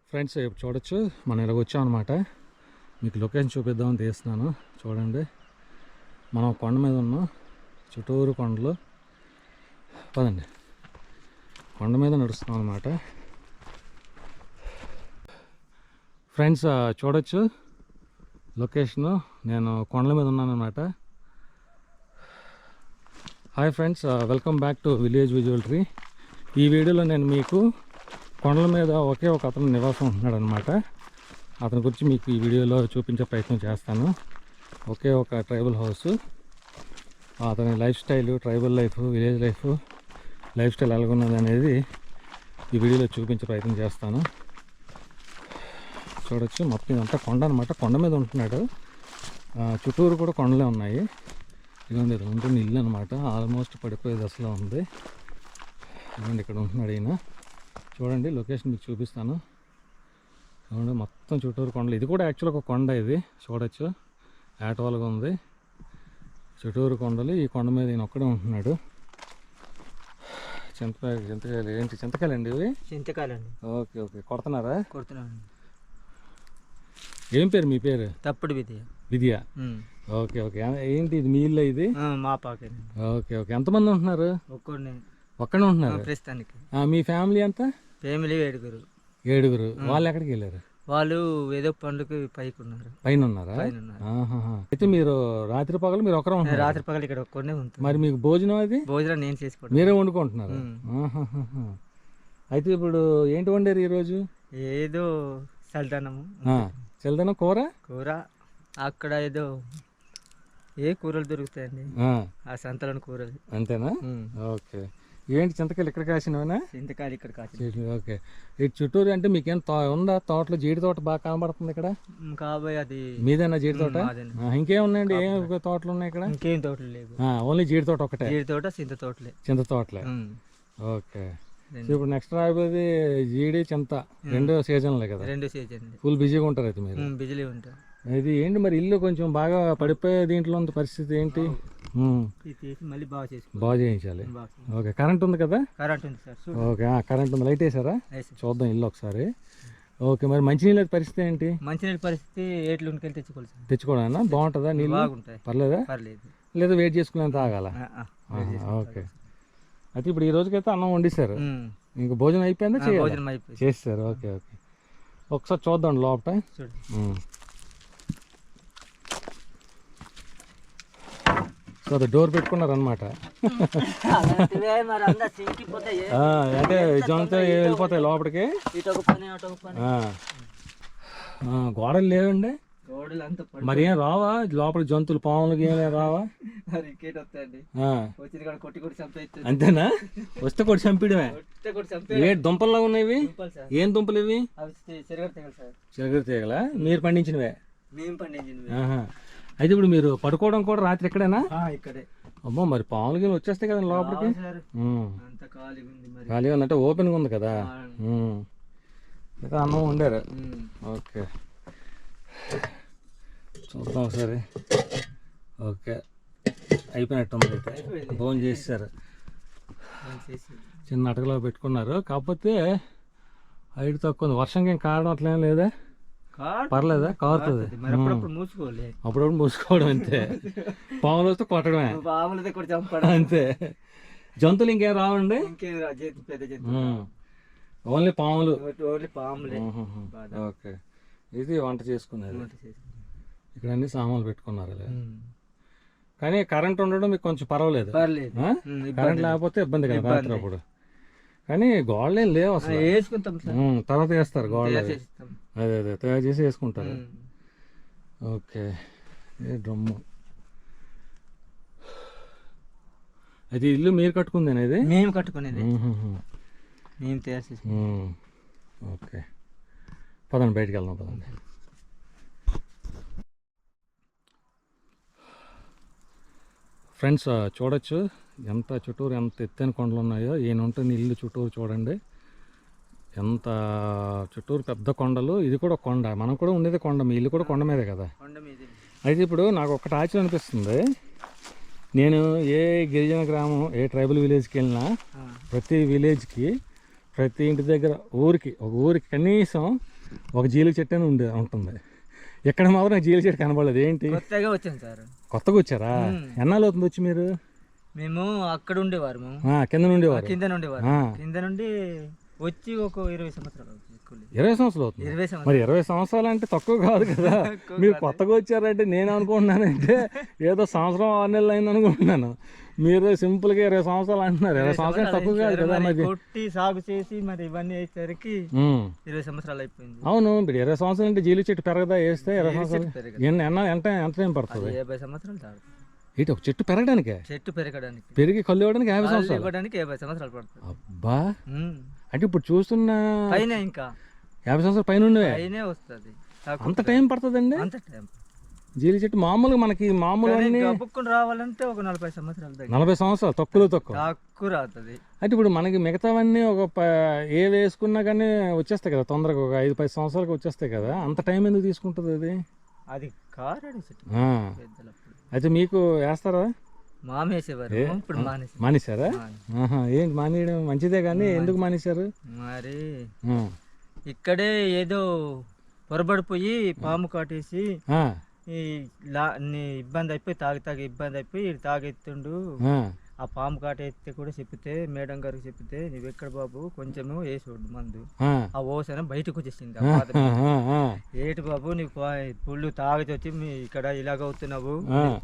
Friends చూడొచ్చు మనం ఇలాగ వచ్చాం అనమాట. మీకు లొకేషన్ చూపిద్దామని తీస్తున్నాను. చూడండి, మనం కొండ మీద ఉన్నాం, చుట్టూరు కొండలు. పదండి, కొండ మీద నడుస్తున్నాం అనమాట. ఫ్రెండ్స్ చూడొచ్చు లొకేషను, నేను కొండల మీద ఉన్నాను అనమాట. Hi friends, welcome back to village visual tree. ఈ వీడియోలో నేను మీకు కొండల మీద ఒకే ఒక అతను నివాసం ఉంటున్నాడు అనమాట. అతని గురించి మీకు ఈ వీడియోలో చూపించే ప్రయత్నం చేస్తాను. ఒకే ఒక ట్రైబల్ హౌస్, అతని life style, tribal life, village life style ఎలాగున్నది అనేది ఈ వీడియోలో చూపించే ప్రయత్నం చేస్తాను. చూడొచ్చు మొత్తం ఇదంతా కొండ అనమాట. కొండ మీద ఉంటున్నాడు, చుట్టూరు కూడా కొండలే ఉన్నాయి. ఇదిగోండి, ఇది ఉంటుంది ఇల్లు అనమాట. ఆల్మోస్ట్ పడిపోయే దశలో ఉంది. ఇదిగోండి, ఇక్కడ ఉంటున్నాడు ఈయన. చూడండి, లొకేషన్ మీకు చూపిస్తాను. చూడండి, మొత్తం చుట్టూరు కొండలు. ఇది కూడా యాక్చువల్గా ఒక కొండ. ఇది చూడొచ్చు, ఏటవాలుగా ఉంది. చుట్టూరు కొండలు. ఈ కొండ మీద ఈయన ఒక్కడే ఉంటున్నాడు. చింతకాయలు ఏంటి? చింతకాయలండి ఇవి? చింతకాయలండి. ఓకే ఓకే, కొడుతున్నారా? కొడుతున్నాను. ఏం పేరు మీ పేరు? తప్పుడు విద్య. ఓకే ఓకే, ఏంటి ఇది మీ ఇల్లు? ఇది మా పాకే. ఓకే ఓకే, ఎంతమంది ఉంటున్నారు? ఒక్కడే ఉంటున్నారు ప్రస్తుతానికి. మీ ఫ్యామిలీ అంతా? ఫ్యామిలీ 7. వాళ్ళు ఎక్కడికి వెళ్ళారు? వాళ్ళు ఏదో పండుగ పైకి ఉన్నారు. పైన ఉన్నారా? అయితే మీరు రాత్రి పగలు మీరు ఒకరే ఉంటారు? రాత్రి పగలు ఇక్కడ ఒక్కడే ఉంటుంది. మరి మీకు భోజనం అది? భోజనం నేను చేసుకోవడం. మీరే వండుకుంటున్నారు? అయితే ఇప్పుడు ఏంటి వండారు ఈరోజు? ఏదో చల్దనము. చల్దనం కూర. అక్కడ ఏదో కూరలు దొరుకుతాయండి, ఆ సంతలోని కూరలు. అంతేనా? ఓకే. ఏంటి చింతకాయలు ఇక్కడ కాసినవేనా? చింతకాయలు ఇక్కడ కాసి. ఓకే. ఇటు చుట్టూరు అంటే మీకేం ఉందా తోటలో? జీడి తోట బాగా కనబడుతుంది ఇక్కడ. కాబోయే అది మీదేనా జీడి తోట? ఇంకేం ఉన్నాయండి? ఏం తోటలు ఉన్నాయి ఇక్కడ? ఇంకేం తోటలు లేవు, ఓన్లీ జీడి తోట ఒకటే. జీడి తోట, చింత తోటలే. ఓకే. ఇప్పుడు నెక్స్ట్ రాబోయేది జీడి, చింత, రెండు సీజన్లే కదా? రెండు సీజన్. ఫుల్ బిజీగా ఉంటారు అయితే మీరు? బిజీగా ఉంటారు. ఇది ఏంటి మరి ఇల్లు కొంచెం బాగా పడిపోయే దీంట్లో ఉంది పరిస్థితి ఏంటి? మళ్ళీ బాగా చేయించాలి. ఓకే. కరెంట్ ఉంది కదా? కరెంట్ ఉంది సార్. ఓకే, కరెంట్ ఉంది. లైట్ వేసారా? చూద్దాం ఇల్లు ఒకసారి. ఓకే. మరి మంచినీళ్ళ పరిస్థితి ఏంటి? మంచినీళ్ళ పరిస్థితి ఏట్లోకి తెచ్చుకోవాలి. తెచ్చుకోవడా? బాగుంటుందా నీళ్ళు? బాగుంటాయి. పర్లేదా? పర్లేదు. లేదా వెయిట్ చేసుకుని తాగాల? ఓకే. అయితే ఇప్పుడు ఈ రోజుకైతే అన్నం వండిస్తారు, ఇంకా భోజనం అయిపోయిందా? చేస్తారు. ఓకే ఓకే, ఒకసారి చూద్దాం లోపల. సో అది డోర్ పెట్టుకున్నారనమాట. అంటే జనంతో వెళ్ళిపోతాయి లోపలికి. గోడలు లేవండి మరి? ఏం రావా లోపల జంతువులు, పాములకి ఏమే రావా? అంతేనా? వస్తే కొట్టి చంపడమే. ఏ దుంపల్లా ఉన్నాయి? ఏం దుంపలు ఇవి? చిలకడ తీగలా? మీరు పండించినవే? అయితే ఇప్పుడు మీరు పడుకోవడం కూడా రాత్రి ఎక్కడైనా? ఇక్కడే. అమ్మో, మరి పాములకి వచ్చేస్తాయి కదా లోపలికి? ఖాళీగా ఉందంటే ఓపెన్గా ఉంది కదా. అయితే అన్నం వండారు. ఓకే, చూద్దాం ఒకసారి. ఓకే, అయిపోయినట్టుంది. అయితే భోజనం చేశారు, చిన్న అటకలో పెట్టుకున్నారు. కాకపోతే హైట్ తక్కువ ఉంది. వర్షంకి ఏం కారణం అట్లేం లేదా? పర్లేదా? కారుతుంది. అప్పుడప్పుడు మూసుకోవడం అంతే. పాములు వస్తే కొట్టడమే అంతే. జంతువులు ఇంకేం రావండి? ఓన్లీ పాములు. ఓకే. ఇది వంట చేసుకునేది. ఇక్కడ అన్ని సామాన్లు పెట్టుకున్నారు. కానీ కరెంట్ ఉండడం మీకు కొంచెం పర్వాలేదు. కరెంట్ లేకపోతే ఇబ్బంది కదా రాత్రి అప్పుడు. కానీ గోడలేం లేవు అసలు. తర్వాత వేస్తారు గోడలు. అదే తయారు చేసి వేసుకుంటారు. ఓకే. డ్రమ్ము. అయితే ఇల్లు మీరు కట్టుకుందేనా? ఇది మేము కట్టుకునేది, మేము తయారు చేసి. ఓకే, పదండి బయటికి వెళ్దాం. పదండి. ఫ్రెండ్స్ చూడొచ్చు ఎంత చుట్టూరు ఎంత ఎత్తైన కొండలు ఉన్నాయో. ఈయన ఉంటుంది ఇల్లు చుట్టూరు చూడండి, ఎంత చుట్టూరు పెద్ద కొండలు. ఇది కూడా కొండ, మనం కూడా ఉండేది కొండ. మీ ఇల్లు కూడా కొండ మీదే కదా? అయితే ఇప్పుడు నాకు ఒక్కటి ఆశ్చర్యం అనిపిస్తుంది. నేను ఏ గిరిజన గ్రామం, ఏ ట్రైబల్ విలేజ్కి వెళ్ళినా ప్రతి విలేజ్కి, ప్రతి ఇంటి దగ్గర, ఒక ఊరికి కనీసం ఒక జీలుగు చెట్టు అని ఉంటుంది. ఎక్కడ మాత్రం జీలుగు చెట్టు కనబడలేదు. ఏంటి కొత్తగా వచ్చాను సార్. కొత్తగా వచ్చారా? ఎన్నాళ్ళు అవుతుంది వచ్చి మీరు? మేము అక్కడ ఉండేవారు, కింద నుండి వారు. కింద నుండి వచ్చి ఒక 20 సంవత్సరాలు అవుతుంది. 20 సంవత్సరాలు అవుతుంది. 20 సంవత్సరాలు. మరి 20 సంవత్సరాలు అంటే తక్కువ కాదు కదా. మీరు కొత్తగా వచ్చారంటే నేను అనుకుంటున్నానంటే ఏదో సంవత్సరం 6 నెలలు అయింది అనుకుంటున్నాను. మీరు సింపుల్గా 20 సంవత్సరాలు అంటున్నారు. 20 సంవత్సరాలు తక్కువ కాదు కదా. మరి కొట్టి సాగు చేసి మరి ఇవన్నీ అయ్యేసరికి 20 సంవత్సరాలు అయిపోయింది. అవును, ఇప్పుడు 20 సంవత్సరాలు అంటే జీలు చెట్టు పెరగదా? వేస్తే 20 సంవత్సరాలు ఎంత టైం పడుతుంది? 50 సంవత్సరాలు దాడుతుంది. ఇటు ఒక చెట్టు పెరగడానికే? చెట్టు పెరగడానికి, పెరిగి కళ్ళు ఇవ్వడానికి 50 సంవత్సరాలు. 50 సంవత్సరాలు పడుతుంది. అబ్బా, అంటే ఇప్పుడు చూస్తున్న పైన ఇంకా 50 సంవత్సరాలు పైన వస్తుంది. అంత టైం పడుతుందండి? అంత టైం. జీలి చెట్టు మామూలుగా మనకి మామూలు కప్పుకుని రావాలంటే ఒక 40 సంవత్సరాలు, 40 సంవత్సరాలు తక్కువ రాతుంది. అంటే ఇప్పుడు మనకి మిగతావన్నీ ఒక ఏ వేసుకున్నా కానీ వచ్చేస్తాయి కదా తొందరగా, ఒక 5-10 సంవత్సరాలకు వచ్చేస్తాయి కదా. అంత టైం ఎందుకు తీసుకుంటుంది అది? అది కారడి చెట్టు. అయితే మీకు వేస్తారా? మామేసేవారు, ఇప్పుడు మానేశారా? ఏంటి మానేయడం మంచిదే కానీ ఎందుకు మానేశారు మరి? ఇక్కడే ఏదో పొరబడిపోయి పాము కాటేసి ఇబ్బంది అయిపోయి తాగి ఇబ్బంది అయిపోయి తాగెత్తుండు. ఆ పాము కాట ఎత్తే కూడా చెప్తే మేడం గారికి చెప్తే, నువ్వు ఎక్కడ బాబు కొంచెము వేసోడు మందు, ఆ ఓసన బయటకు వచ్చేసింది. ఏటి బాబు నీకు పుళ్ళు తాగితే వచ్చి ఇక్కడ ఇలాగ అవుతున్నావు,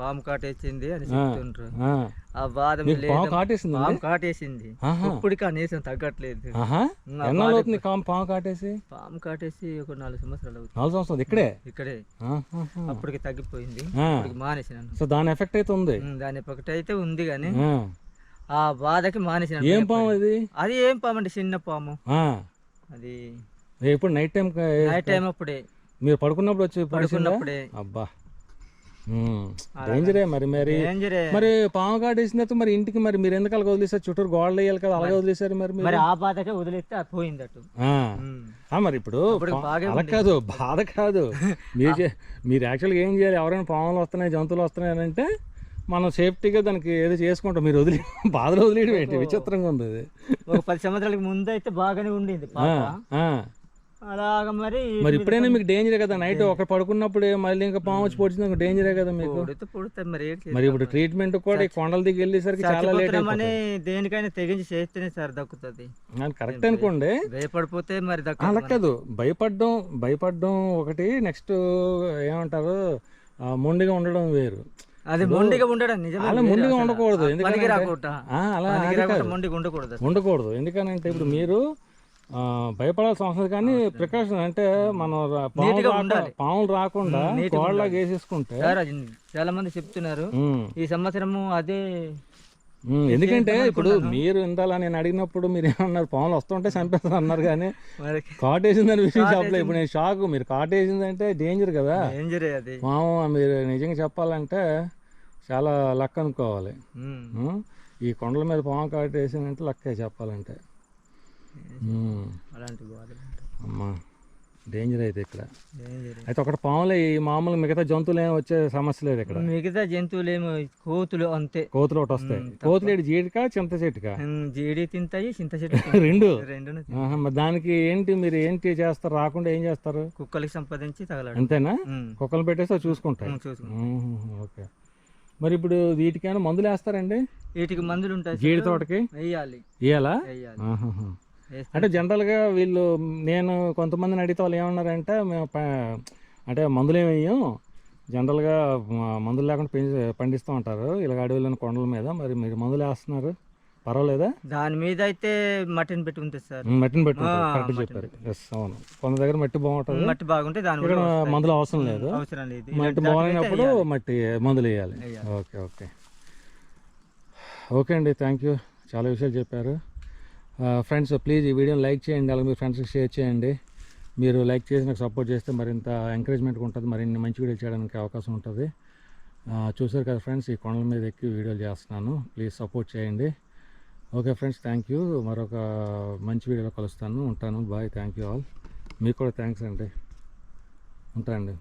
పాము కాట వేసింది అని చెప్తుండ్రు. ఆ బాధ పాము కాటేసింది. ఇప్పటికి ఆ నీసం తగ్గట్లేదు. పాము కాటేసి ఒక 4 సంవత్సరాలు అవుతుంది. 4 సంవత్సరాలు ఇక్కడే. అప్పటికి తగ్గిపోయింది, మానేసినాను. సో దాని ఎఫెక్ట్ అయితే ఉంది. దాని ఎఫెక్ట్ అయితే ఉంది కానీ ఆ బాధకి మానేసిన. ఏం పాము అది? అది ఏం పాము అంటే చిన్న పాము. అది ఎప్పుడు నైట్ టైం అప్పుడే మీరు పడుకున్నప్పుడు వచ్చి పడుకున్నప్పుడే. అబ్బా, డేంజరే. మరి పాము కాటేసిన తర్వాత మరి ఇంటికి మరి మీరు ఎందుకు అలాగ వదిలేసారు? చుట్టూరు గోడలు వేయాలి కదా, అలాగే వదిలేసారు. మరి ఆ బాధకే వదిలేస్తే అది పోయింది అటు. మరి ఇప్పుడు అలా కాదు, బాధ కాదు. మీరు యాక్చువల్గా ఏం చేయాలి? ఎవరైనా పాములు వస్తున్నాయి, జంతువులు వస్తున్నాయి అని అంటే మనం సేఫ్టీగా దానికి ఏదో చేసుకుంటాం. మీరు బాధలు వదిలేయడం ఏంటి? విచిత్రంగా ఉంది అది. ఒక 10 సంవత్సరాలకు ముందు అయితే బాగానే ఉండేది అలాగా. మరి ఇప్పుడైనా మీకు డేంజరే కదా. నైట్ ఒక పడుకున్నప్పుడు మళ్ళీ ఇంకా పాము వచ్చి పొడిచింది, డేంజరే కదా మీకు. మరి ఇప్పుడు ట్రీట్మెంట్ కూడా కొండల దిగి వెళ్ళేసరికి చాలా లేట్ అయిపోతుంది. దేనికైనా తెగించి చేస్తేనే సార్ దక్కుతుంది. కరెక్ట్ అనుకోండి. భయపడిపోతే మరి దక్కదు. భయపడడం ఒకటి, నెక్స్ట్ ఏమంటారు మొండిగా ఉండడం వేరు. అది మొండిగా ఉండడం నిజమే. అలా మొండిగా ఉండకూడదు. ఉండకూడదు. ఎందుకనంటే ఇప్పుడు మీరు భయపడాల్సిన అవసరం కానీ ప్రికాషన్ అంటే మనం పాములు రాకుండా గోడలాగా వేసేసుకుంటే. చాలా మంది చెప్తున్నారు ఈ సంవత్సరము అదే. ఎందుకంటే ఇప్పుడు మీరు ఇందాల నేను అడిగినప్పుడు మీరు ఏమన్నారు? పాములు వస్తుంటే చంపేస్తారు అన్నారు కానీ కాటేసిందని విషయం చెప్పలేదు. ఇప్పుడు నేను షాక్. మీరు కాటేసిందంటే డేంజర్ కదా. పాము మీరు నిజంగా చెప్పాలంటే చాలా లక్ అనుకోవాలి. ఈ కొండల మీద పాము కాటేసిందంటే లక్కే చెప్పాలంటే. అమ్మా, డేంజర్ అయితే ఇక్కడ. అయితే ఒకటి పాములే, ఈ మామూలు మిగతా జంతువులు ఏమి వచ్చే సమస్య లేదు ఇక్కడ. మిగతా జంతువులు ఏమో కోతులు అంతే. కోతులు ఒకటి వస్తాయి. కోతులు ఏంటి? జీడికా చింత చెట్టుకా? జీడి తింటాయి, చింత చెట్టు రెండు. మరి దానికి ఏంటి మీరు ఏంటి చేస్తారు? రాకుండా ఏం చేస్తారు? కుక్కలకి సంపాదించి తగలడు. అంతేనా? కుక్కలు పెట్టేస్తే చూసుకుంటాయి. ఓకే. మరి ఇప్పుడు వీటికైనా మందులు వేస్తారండి? వీటికి మందులు ఉంటాయి. జీడి తోటకి వేయాలా? అంటే జనరల్గా వీళ్ళు, నేను కొంతమందిని అడిగితే వాళ్ళు ఏమన్నారంటే మేము అంటే మందులు ఏమి వేయం, జనరల్గా మందులు లేకుండా పండిస్తూ ఉంటారు ఇలాగ అడవులను కొండల మీద. మరి మీరు మందులు వేస్తున్నారు, పర్వాలేదా? దాని మీద అయితే మట్టిని పెట్టి ఉంటుంది సార్. మట్టిని పెట్టి కరెక్ట్ చెప్పారు. ఎస్, అవును. కొంత దగ్గర మట్టి బాగుంటుంది, మట్టి బాగుంటే దాని ఇక్కడ మందులు అవసరం లేదు. మట్టి బాగున్నప్పుడు మట్టి మందులు వేయాలి. ఓకే అండి, థ్యాంక్ యూ. చాలా విషయాలు చెప్పారు. ఫ్రెండ్స్, ప్లీజ్ ఈ వీడియోని లైక్ చేయండి, అలాగే మీ ఫ్రెండ్స్కి షేర్ చేయండి. మీరు లైక్ చేసి నాకు సపోర్ట్ చేస్తే మరింత ఎంకరేజ్మెంట్గా ఉంటుంది, మరిన్ని మంచి వీడియోలు చేయడానికి అవకాశం ఉంటుంది. చూసారు కదా ఫ్రెండ్స్, ఈ కొండల మీద ఎక్కి వీడియోలు చేస్తున్నాను. ప్లీజ్ సపోర్ట్ చేయండి. Okay friends, thank you. మరొక మంచి వీడియోలో కలుస్తాను. ఉంటాను. బాయ్. Thank you all. మీకు కూడా థ్యాంక్స్ అండి. ఉంటానండి.